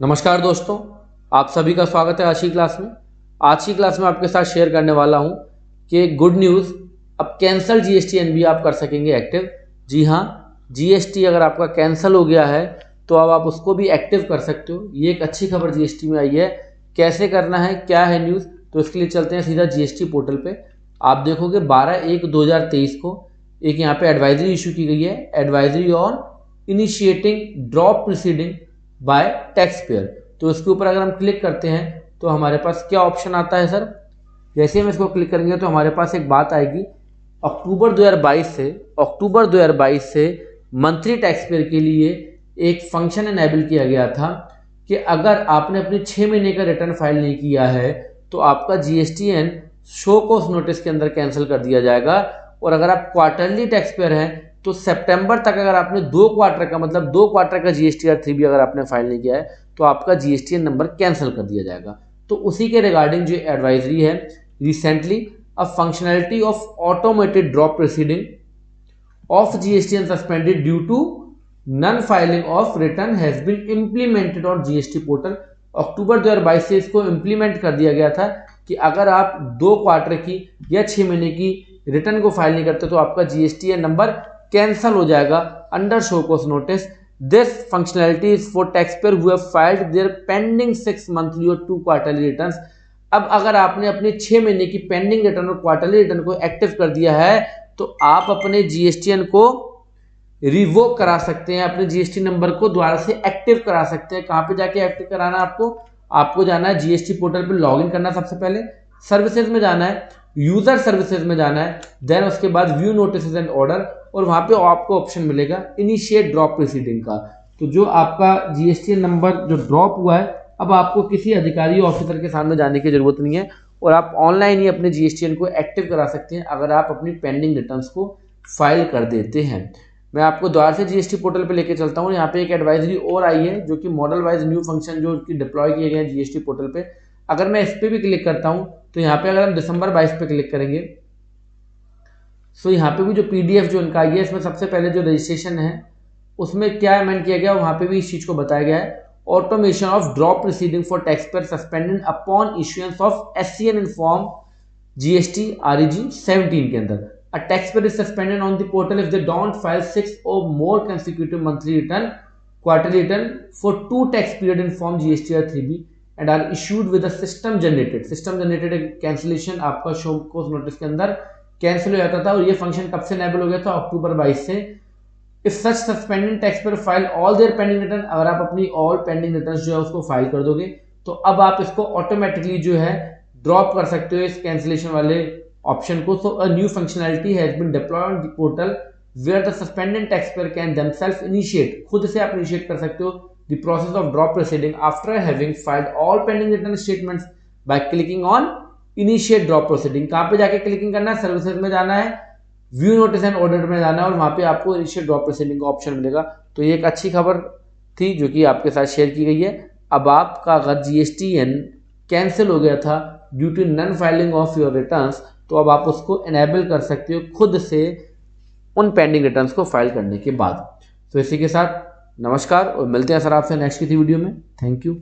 नमस्कार दोस्तों, आप सभी का स्वागत है आज की क्लास में। आज की क्लास में आपके साथ शेयर करने वाला हूं कि गुड न्यूज़, अब कैंसल जीएसटी एनबी आप कर सकेंगे एक्टिव। जी हाँ, जीएसटी अगर आपका कैंसिल हो गया है तो अब आप उसको भी एक्टिव कर सकते हो। ये एक अच्छी खबर जीएसटी में आई है। कैसे करना है, क्या है न्यूज़, तो इसके लिए चलते हैं सीधा जीएसटी पोर्टल पर। आप देखोगे 12/1/2023 को एक यहाँ पे एडवाइजरी इशू की गई है, advisory on initiating drop proceeding bye tax payer. तो इसके ऊपर अगर हम क्लिक करते हैं तो हमारे पास क्या ऑप्शन आता है सर। जैसे हम इसको क्लिक करेंगे तो हमारे पास एक बात आएगी, अक्टूबर 2022 से मंथली टैक्स पेयर के लिए एक फंक्शन एनेबल किया गया था कि अगर आपने अपने 6 महीने का रिटर्न फाइल नहीं किया है तो आपका जीएसटीएन शो कॉज नोटिस के अंदर कैंसिल कर दिया जाएगा। और अगर आप क्वार्टरली टैक्स पेयर हैं तो सितंबर तक अगर आपने 2 क्वार्टर का मतलब 2 क्वार्टर का जीएसटीआर 3 अगर आपने फाइल नहीं किया है तो आपका जीएसटीएन नंबर कैंसिल कर दिया जाएगा। तो उसी के रिगार्डिंग जो एडवाइजरी है, recently a functionality of automated drop proceeding of GSTN suspended due to non filing of return has been implemented on GST portal. October 2022 से इसको इम्प्लीमेंट कर दिया गया था कि अगर आप 2 क्वार्टर की या 6 महीने की रिटर्न को फाइल नहीं करते तो आपका जीएसटीएन नंबर कैंसल हो जाएगा under show cause notice. This functionality is for tax payer who have filed their pending 6 monthly और 2 क्वार्टरली रिटर्न्स। अब अगर आपने अपने 6 महीने की पेंडिंग रिटर्न और क्वार्टरली रिटर्न को एक्टिव कर दिया है तो आप अपने जीएसटीएन को रिवोक करा सकते हैं, अपने जीएसटी नंबर को दोबारा से एक्टिव करा सकते हैं। कहां पे जाके एक्टिव कराना है आपको जाना है जीएसटी पोर्टल पे लॉगिन करना है। सबसे पहले सर्विसेज में जाना है, यूजर सर्विसेज में जाना है, देन उसके बाद व्यू नोटिस एंड ऑर्डर, और वहां पे आपको ऑप्शन मिलेगा इनिशिएट ड्रॉप प्रोसीडिंग का। तो जो आपका जीएसटी नंबर जो ड्रॉप हुआ है, अब आपको किसी अधिकारी ऑफिसर के सामने जाने की जरूरत नहीं है और आप ऑनलाइन ही अपने जीएसटीएन को एक्टिव करा सकते हैं अगर आप अपनी पेंडिंग रिटर्न्स को फाइल कर देते हैं। मैं आपको द्वारा से जीएसटी पोर्टल पे लेके चलता हूँ। यहाँ पे एक एडवाइजरी और आई है जो कि मॉडल वाइज न्यू फंक्शन जो कि डिप्लॉय किए गए हैं जीएसटी पोर्टल पे। अगर मैं इस पे भी क्लिक करता हूँ तो यहाँ पे अगर हम दिसंबर 22 पे क्लिक करेंगे तो यहाँ पे भी जो पीडीएफ जो इनका आई है, इसमें सबसे पहले जो रजिस्ट्रेशन है उसमें क्या अमेंड किया गया वहाँ पे भी इस चीज को बताया गया है। Automation of drop proceeding for tax pair suspended upon issuance of SCN in form GST REG 17 के अंदर। A taxpayer is suspended on the portal if they don't file 6 or more consecutive monthly return, quarterly return for 2 tax period in form GSTR 3B and are issued with a system generated cancellation। आपका show cause notice के अंदर cancel हो जाता था और ये function कब से एनेबल हो गया था, अक्टूबर 22 से। If such suspended taxpayer file all their pending return, अगर आप अपनी all pending returns जो है उसको फाइल कर दोगे तो अब आप इसको ऑटोमेटिकली जो है ड्रॉप कर सकते हो इस कैंसिलेशन वाले ऑप्शन को। So a new functionality has been deployed on the portal where the suspended taxpayer can themselves initiate, खुद से आप इनिशिएट कर सकते हो the process of drop proceeding after having filed all pending return statements by clicking on initiate drop proceeding. कहां पे जाके clicking करना है, सर्विसेज में जाना है, व्यू नोटिस एंड ऑर्डर में जाना है और वहां पे आपको इनिशिएट ड्रॉप प्रोसीडिंग का ऑप्शन मिलेगा। तो ये एक अच्छी खबर थी जो कि आपके साथ शेयर की गई है। अब आपका अगर जीएसटीएन कैंसिल हो गया था due to non filing of your returns तो अब आप उसको एनेबल कर सकते हो खुद से उन पेंडिंग रिटर्न्स को फाइल करने के बाद। तो इसी के साथ नमस्कार और मिलते हैं सर आपसे नेक्स्ट की वीडियो में। Thank you.